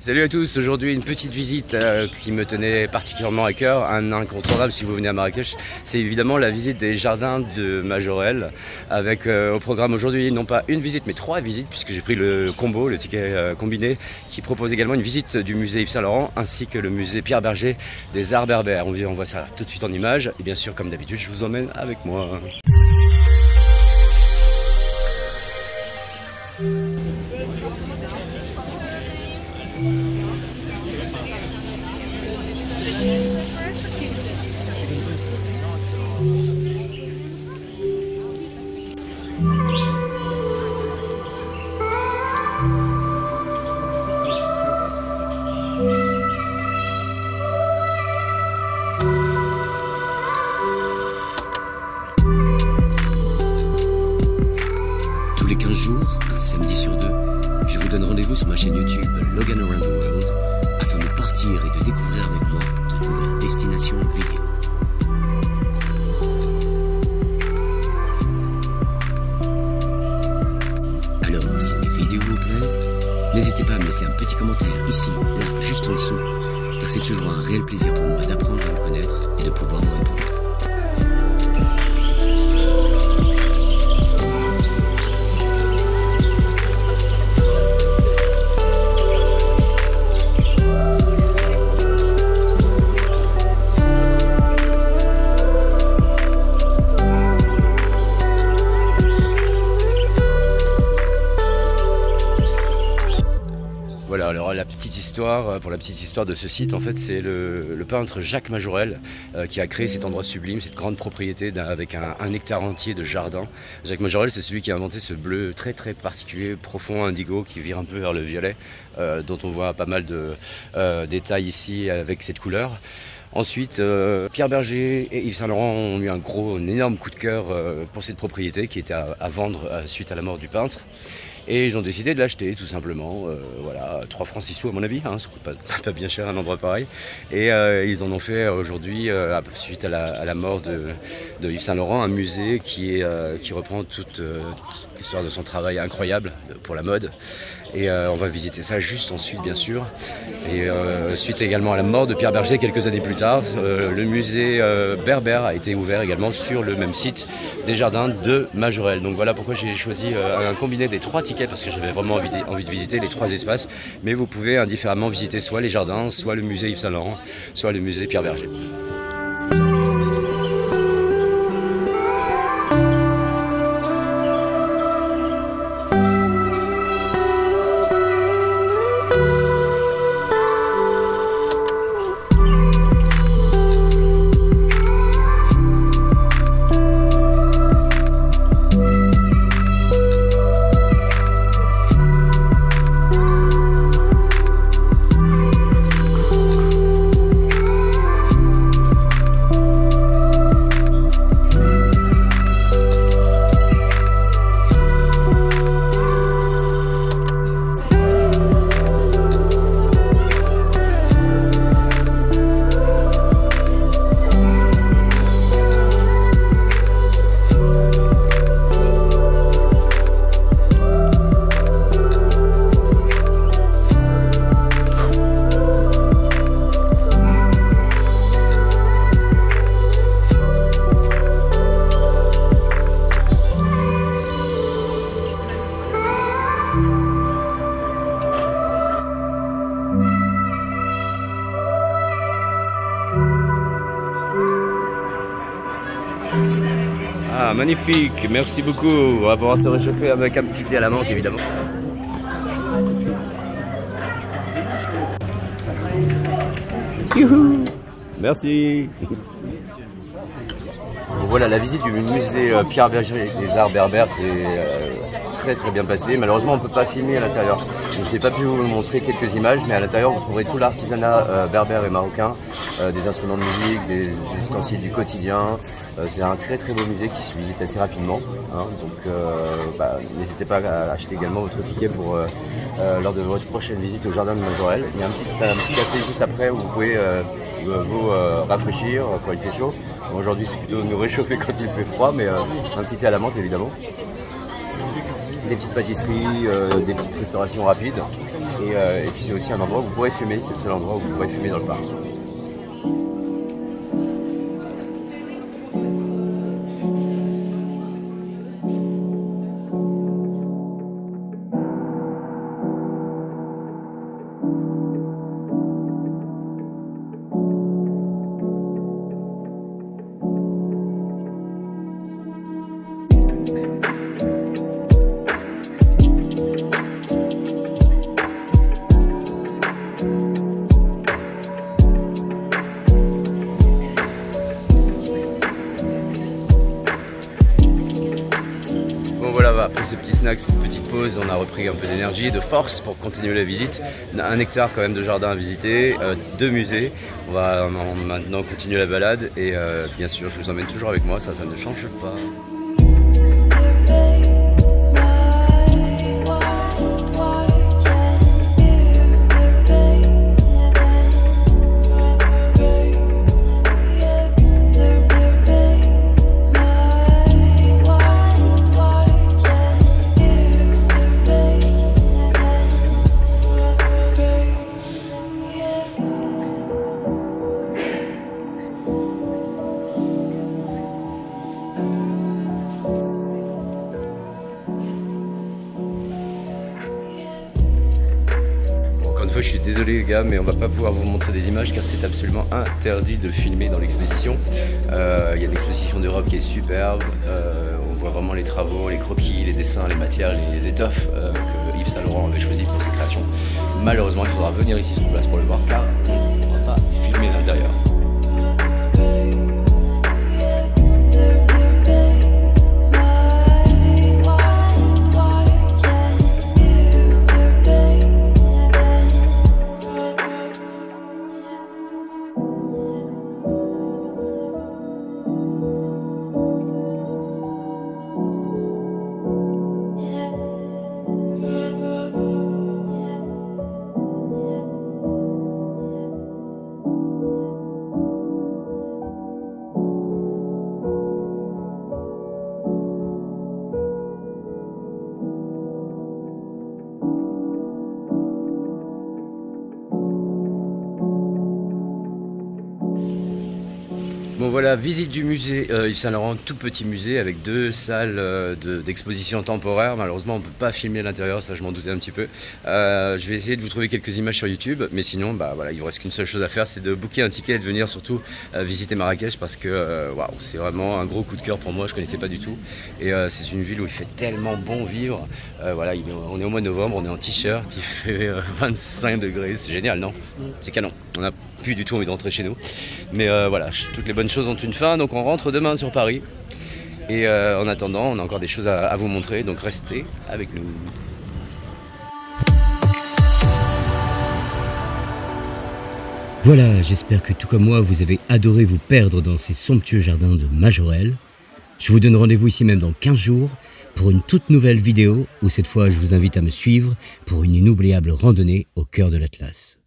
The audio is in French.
Salut à tous, aujourd'hui une petite visite qui me tenait particulièrement à cœur, un incontournable si vous venez à Marrakech, c'est évidemment la visite des jardins de Majorelle, avec au programme aujourd'hui non pas une visite mais 3 visites, puisque j'ai pris le combo, le ticket combiné, qui propose également une visite du musée Yves Saint Laurent ainsi que le musée Pierre Berger des arts berbères. On voit ça tout de suite en images et bien sûr comme d'habitude je vous emmène avec moi. Tous les 15 jours, un samedi sur 2, je vous donne rendez-vous sur ma chaîne YouTube Logan Around the World afin de partir et de découvrir avec moi de nouvelles destinations vidéo. Alors, si mes vidéos vous plaisent, n'hésitez pas à me laisser un petit commentaire ici, là, juste en dessous, car c'est toujours un réel plaisir pour moi d'apprendre à me connaître et de pouvoir vous répondre. Voilà, alors pour la petite histoire de ce site, en fait c'est le peintre Jacques Majorelle qui a créé cet endroit sublime, cette grande propriété avec un hectare entier de jardin. Jacques Majorelle, c'est celui qui a inventé ce bleu très très particulier, profond, indigo, qui vire un peu vers le violet, dont on voit pas mal de détails ici avec cette couleur. Ensuite, Pierre Berger et Yves Saint Laurent ont eu un énorme coup de cœur pour cette propriété qui était à vendre suite à la mort du peintre. Et ils ont décidé de l'acheter tout simplement, voilà, 3 francs 6 sous à mon avis, hein, ça coûte pas bien cher un endroit pareil. Et ils en ont fait aujourd'hui, suite à la mort de Yves Saint Laurent, un musée qui reprend toute l'histoire de son travail incroyable pour la mode. Et on va visiter ça juste ensuite bien sûr. Et suite également à la mort de Pierre Berger quelques années plus tard, le musée berbère a été ouvert également sur le même site des jardins de Majorelle. Donc voilà pourquoi j'ai choisi un combiné des 3 tickets, parce que j'avais vraiment envie de visiter les 3 espaces. Mais vous pouvez indifféremment visiter soit les jardins, soit le musée Yves Saint Laurent, soit le musée Pierre Berger. Ah, magnifique, merci beaucoup. On va pouvoir se réchauffer avec un petit thé à la menthe évidemment. Youhou, merci. Voilà, la visite du musée Pierre Berger des arts berbères, c'est très bien passé. Malheureusement, on ne peut pas filmer à l'intérieur. Je n'ai pas pu vous montrer quelques images, mais à l'intérieur, vous trouverez tout l'artisanat berbère et marocain, des instruments de musique, des ustensiles du quotidien. C'est un très beau musée qui se visite assez rapidement. Hein, donc, n'hésitez pas à acheter également votre ticket pour lors de votre prochaine visite au jardin de Majorelle. Il y a un petit café juste après où vous pouvez vous rafraîchir quand il fait chaud. Aujourd'hui, c'est plutôt nous réchauffer quand il fait froid, mais un petit thé à la menthe évidemment. Des petites pâtisseries, des petites restaurations rapides. Et puis c'est aussi un endroit où vous pourrez fumer, c'est le seul endroit où vous pourrez fumer dans le parc. Après ce petit snack, cette petite pause, on a repris un peu d'énergie, de force pour continuer la visite. On a 1 hectare quand même de jardin à visiter, 2 musées. On va maintenant continuer la balade et bien sûr je vous emmène toujours avec moi, ça ne change pas. Je suis désolé les gars, mais on va pas pouvoir vous montrer des images car c'est absolument interdit de filmer dans l'exposition. Il y a l'exposition d'Europe qui est superbe, on voit vraiment les travaux, les croquis, les dessins, les matières, les étoffes que Yves Saint Laurent avait choisi pour ses créations. Malheureusement il faudra venir ici sur place pour le voir car on ne pourra pas filmer l'intérieur. Bon voilà, visite du musée Yves Saint Laurent, tout petit musée avec 2 salles d'exposition temporaire. Malheureusement on ne peut pas filmer à l'intérieur, ça je m'en doutais un petit peu. Je vais essayer de vous trouver quelques images sur YouTube, mais sinon bah, voilà, il ne vous reste qu'une seule chose à faire, c'est de booker un ticket et de venir surtout visiter Marrakech parce que waouh, c'est vraiment un gros coup de cœur pour moi, je ne connaissais pas du tout. Et c'est une ville où il fait tellement bon vivre. Voilà, on est au mois de novembre, on est en t-shirt, il fait 25 degrés, c'est génial non? C'est canon, on n'a plus du tout envie de rentrer chez nous. Mais voilà, toutes les bonnes choses ont une fin, donc on rentre demain sur Paris. Et en attendant, on a encore des choses à vous montrer, donc restez avec nous. Voilà, j'espère que tout comme moi, vous avez adoré vous perdre dans ces somptueux jardins de Majorelle. Je vous donne rendez-vous ici même dans 15 jours pour une toute nouvelle vidéo où cette fois je vous invite à me suivre pour une inoubliable randonnée au cœur de l'Atlas.